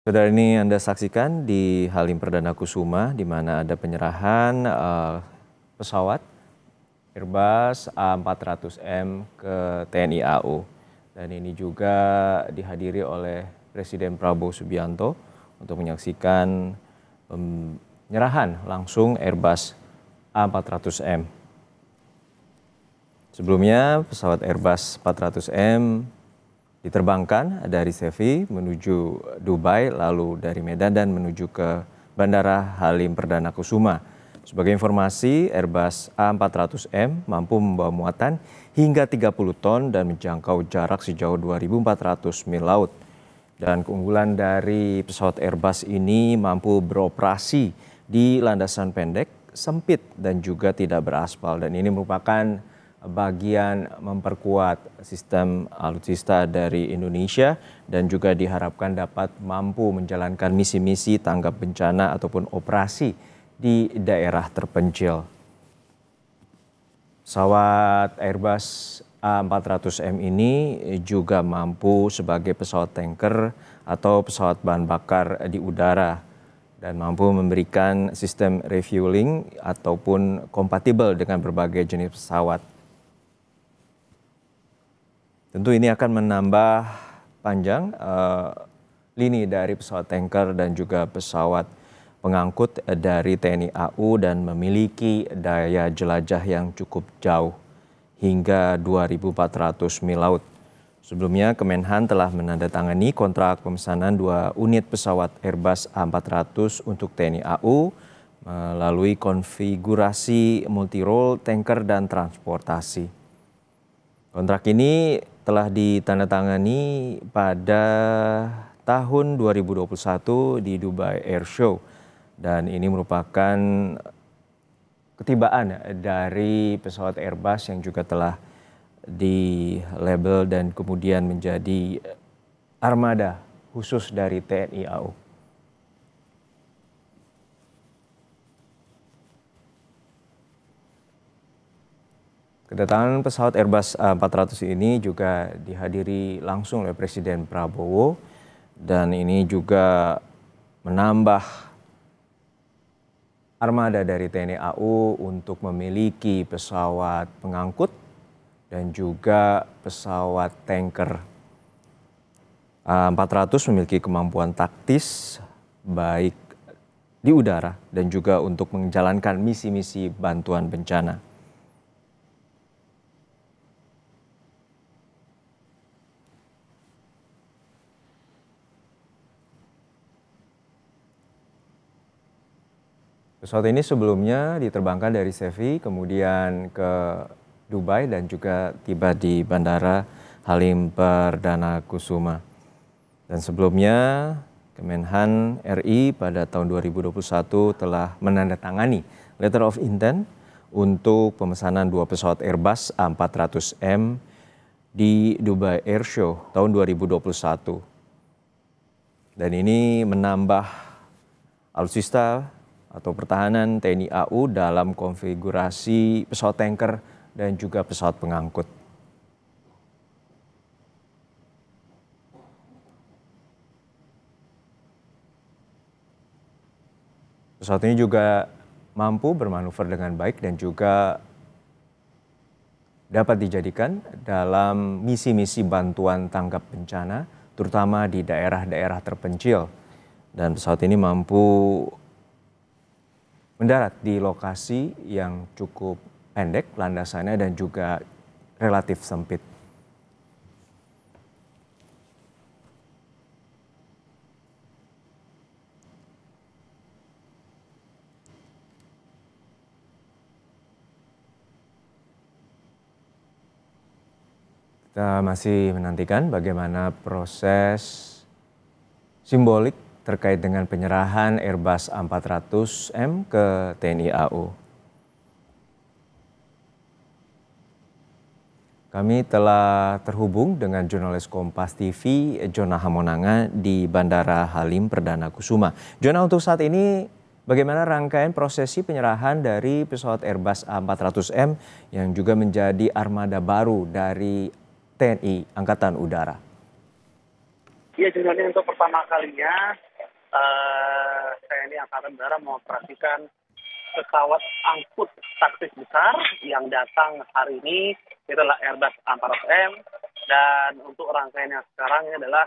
Saudara, ini Anda saksikan di Halim Perdana Kusuma, di mana ada penyerahan pesawat Airbus A400M ke TNI AU. Dan ini juga dihadiri oleh Presiden Prabowo Subianto untuk menyaksikan penyerahan langsung Airbus A400M. Sebelumnya pesawat Airbus 400M diterbangkan dari Sevi menuju Dubai, lalu dari Medan dan menuju ke Bandara Halim Perdana Kusuma. Sebagai informasi, Airbus A400M mampu membawa muatan hingga 30 ton dan menjangkau jarak sejauh 2.400 mil laut. Dan keunggulan dari pesawat Airbus ini mampu beroperasi di landasan pendek, sempit dan juga tidak beraspal. Dan ini merupakan bagian memperkuat sistem alutsista dari Indonesia dan juga diharapkan dapat mampu menjalankan misi-misi tanggap bencana ataupun operasi di daerah terpencil. Pesawat Airbus A400M ini juga mampu sebagai pesawat tanker atau pesawat bahan bakar di udara dan mampu memberikan sistem refueling ataupun kompatibel dengan berbagai jenis pesawat. Tentu ini akan menambah panjang lini dari pesawat tanker dan juga pesawat pengangkut dari TNI AU dan memiliki daya jelajah yang cukup jauh hingga 2.400 mil laut. Sebelumnya Kemenhan telah menandatangani kontrak pemesanan 2 unit pesawat Airbus A400 untuk TNI AU melalui konfigurasi multirole, tanker dan transportasi. Kontrak ini telah ditandatangani pada tahun 2021 di Dubai Air Show dan ini merupakan ketibaan dari pesawat Airbus yang juga telah di-label dan kemudian menjadi armada khusus dari TNI AU. Kedatangan pesawat Airbus A400 ini juga dihadiri langsung oleh Presiden Prabowo dan ini juga menambah armada dari TNI AU untuk memiliki pesawat pengangkut dan juga pesawat tanker. A400 memiliki kemampuan taktis baik di udara dan juga untuk menjalankan misi-misi bantuan bencana. Pesawat ini sebelumnya diterbangkan dari Sevi, kemudian ke Dubai dan juga tiba di Bandara Halim Perdana Kusuma. Dan sebelumnya Kemenhan RI pada tahun 2021 telah menandatangani Letter of Intent untuk pemesanan 2 pesawat Airbus A400M di Dubai Air Show tahun 2021. Dan ini menambah alutsista atau pertahanan TNI AU dalam konfigurasi pesawat tanker dan juga pesawat pengangkut. Pesawat ini juga mampu bermanuver dengan baik dan juga dapat dijadikan dalam misi-misi bantuan tanggap bencana, terutama di daerah-daerah terpencil. Dan pesawat ini mampu mendarat di lokasi yang cukup pendek landasannya dan juga relatif sempit. Kita masih menantikan bagaimana proses simbolik terkait dengan penyerahan Airbus A400M ke TNI AU. Kami telah terhubung dengan jurnalis Kompas TV, Jona Hamonanga di Bandara Halim Perdana Kusuma. Jona, untuk saat ini bagaimana rangkaian prosesi penyerahan dari pesawat Airbus A400M yang juga menjadi armada baru dari TNI Angkatan Udara? Ya, sebenarnya untuk pertama kalinya TNI Angkatan Udara mengoperasikan pesawat angkut taktis besar yang datang hari ini. Itulah Airbus A400M, dan untuk rangkaian yang sekarang ini adalah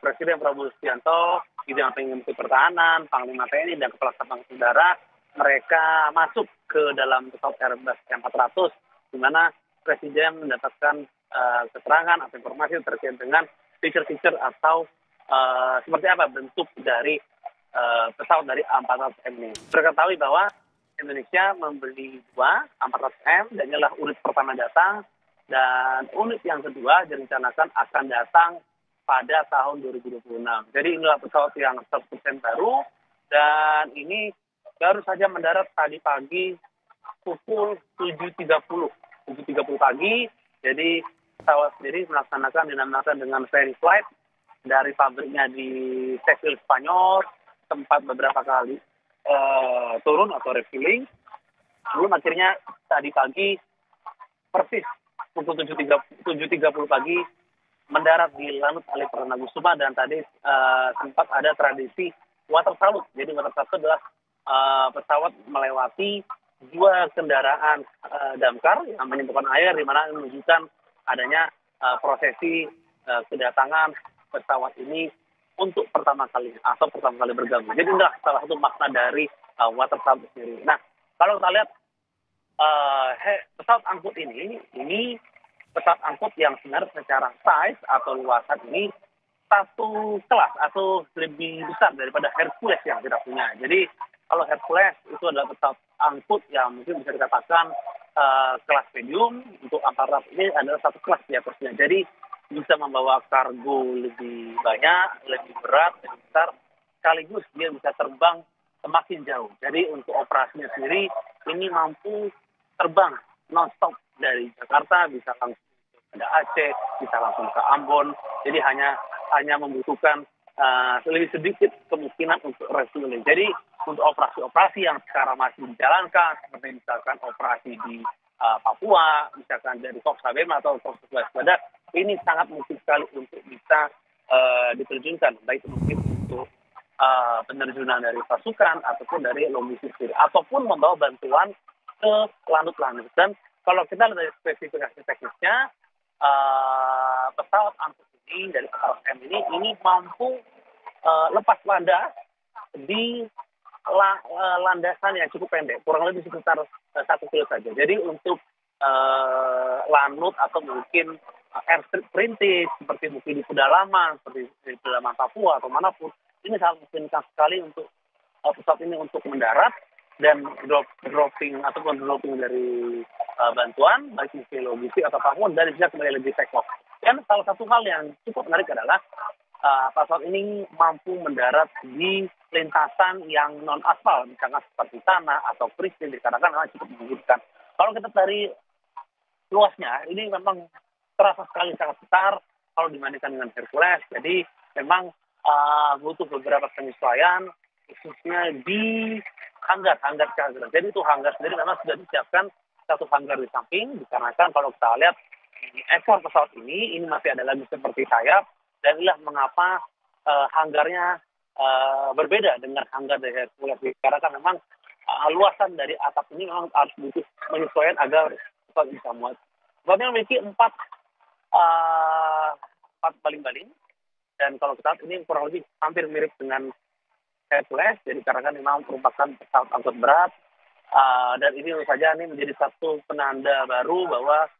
Presiden Prabowo Subianto, Didampingi Menteri Pertahanan, Panglima TNI, dan Kepala Staf Angkatan Udara. Mereka masuk ke dalam pesawat Airbus A400, di mana Presiden mendapatkan keterangan atau informasi terkait dengan feature-feature atau seperti apa bentuk dari pesawat dari A400M ini. Terketahui bahwa Indonesia membeli 2 A400M, dan inilah unit pertama datang, dan unit yang kedua direncanakan akan datang pada tahun 2026. Jadi inilah pesawat yang 100% baru, dan ini baru saja mendarat tadi pagi pukul 7.30 pagi. Jadi pesawat sendiri dinamakan dengan ferry flight dari pabriknya di Seville, Spanyol, tempat beberapa kali turun atau refueling. Sebelum akhirnya tadi pagi persis pukul 7.30 pagi mendarat di Lanut Halim Perdana Kusuma, dan tadi sempat ada tradisi water salute. Jadi water salute adalah pesawat melewati 2 kendaraan damkar yang menyemprotkan air, di mana menunjukkan adanya prosesi kedatangan pesawat ini untuk pertama kali bergabung. Jadi inilah salah satu makna dari water salute sendiri. Nah, kalau kita lihat pesawat angkut ini pesawat angkut yang sebenarnya secara size atau luasan ini satu kelas atau lebih besar daripada Hercules yang kita punya. Jadi kalau Hercules itu adalah pesawat angkut yang mungkin bisa dikatakan kelas medium, untuk A400 ini adalah satu kelas di atasnya. Jadi bisa membawa kargo lebih banyak, lebih berat, lebih besar, sekaligus dia bisa terbang semakin jauh. Jadi untuk operasinya sendiri ini mampu terbang non-stop dari Jakarta, bisa langsung ke Aceh, bisa langsung ke Ambon. Jadi hanya membutuhkan lebih sedikit kemungkinan untuk refueling. Jadi untuk operasi-operasi yang sekarang masih dijalankan, seperti misalkan operasi di Papua, misalkan dari Korps Sabema atau Korps Waspada, ini sangat mungkin sekali untuk bisa diterjunkan, baik mungkin untuk penerjunan dari pasukan ataupun dari logistik sendiri, ataupun membawa bantuan ke lanut-lanut. Dan kalau kita lihat dari spesifikasi teknisnya, pesawat angkut ini dari A400M ini mampu lepas landas di landasan yang cukup pendek, kurang lebih sekitar 1 kilo saja. Jadi untuk lanut atau mungkin airstrip perintis seperti mungkin di pedalaman, seperti di pedalaman Papua atau manapun, ini sangat memungkinkan sekali untuk pesawat ini untuk mendarat dan dropping dari bantuan, baik mungkin logistik atau apapun, dan bisa kembali lagi take off. Dan salah satu hal yang cukup menarik adalah pesawat ini mampu mendarat di lintasan yang non aspal, misalnya seperti tanah atau kristal, dikarenakan memang cukup memungkinkan. Kalau kita dari luasnya, ini memang terasa sekali sangat besar kalau dibandingkan dengan Hercules. Jadi memang butuh beberapa penyesuaian, khususnya di hanggar. Jadi itu hanggar sendiri memang sudah disiapkan satu hanggar di samping, dikarenakan kalau kita lihat di ekor pesawat ini masih ada lagi seperti sayap, dan inilah mengapa hanggarnya berbeda dengan hanggar dari Hercules. Karena kan memang luasan dari atap ini memang harus butuh penyesuaian agar pesawat bisa muat. Pesawatnya memiliki 4 baling-baling, dan kalau kita lihat ini kurang lebih hampir mirip dengan Hercules. Jadi karena kan memang merupakan pesawat angkut berat, dan ini tentu saja ini menjadi satu penanda baru bahwa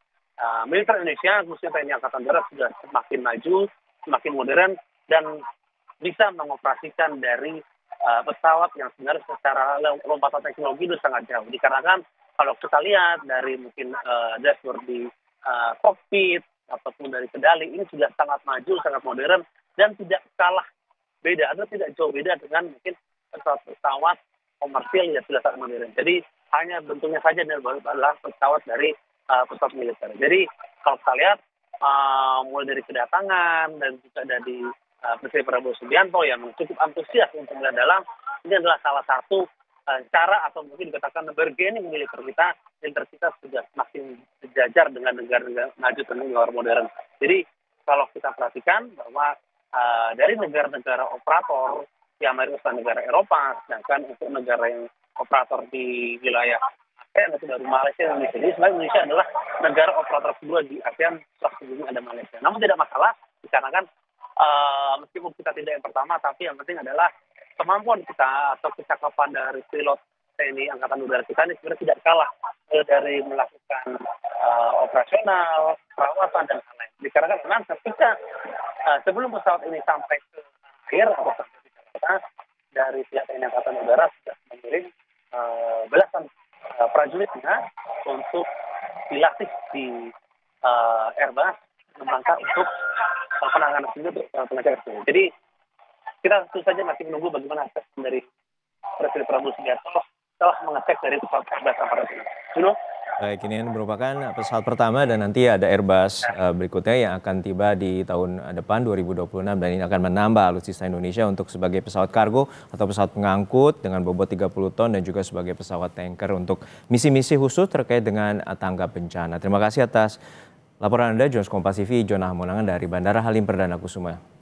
militer Indonesia, khususnya TNI Angkatan Darat, sudah semakin maju, semakin modern, dan bisa mengoperasikan dari pesawat yang sebenarnya secara lompatan teknologi itu sangat jauh. Dikarenakan kalau kita lihat dari mungkin dashboard di kokpit ataupun dari kendali, ini sudah sangat maju, sangat modern, dan tidak kalah beda atau tidak jauh beda dengan mungkin pesawat komersil yang sudah sangat modern. Jadi hanya bentuknya saja adalah pesawat dari pesawat militer. Jadi kalau kita lihat mulai dari kedatangan dan juga dari Presiden Prabowo Subianto yang cukup antusias untuk melihat dalam, ini adalah salah satu cara atau mungkin dikatakan bargaining militer kita sudah semakin sejajar dengan negara-negara maju dan negara modern. Jadi kalau kita perhatikan bahwa dari negara-negara operator yang mayoritas negara Eropa, sedangkan untuk negara yang operator di wilayah ASEAN itu dari Malaysia dan Indonesia. Jadi sebenarnya Indonesia adalah negara operator kedua di ASEAN setelah sebelumnya ada Malaysia. Namun tidak masalah, dikarenakan meskipun kita tidak yang pertama, tapi yang penting adalah kemampuan kita atau kecakapan dari pilot TNI Angkatan Udara kita ini sebenarnya tidak kalah dari melakukan operasional, perawatan, dan lain-lain. Dikarenakan memang ketika sebelum pesawat ini sampai ke air atau sampai di Jakarta, dari pihak TNI Angkatan Udara sudah mengirim belasan prajuritnya untuk dilatih di Airbus dalam untuk penanganan sendiri untuk pengecekan suhu. Jadi kita tentu saja masih menunggu bagaimana assessment dari Presiden Prabowo Subianto setelah mengecek dari pesawat Airbus Aparat ini. Baik, ini merupakan pesawat pertama dan nanti ada Airbus berikutnya yang akan tiba di tahun depan 2026 dan ini akan menambah alutsista Indonesia untuk sebagai pesawat kargo atau pesawat pengangkut dengan bobot 30 ton dan juga sebagai pesawat tanker untuk misi-misi khusus terkait dengan tanggap bencana. Terima kasih atas laporan Anda, Jurnalis Kompas TV, Jonah Hamonangan dari Bandara Halim Perdana Kusuma.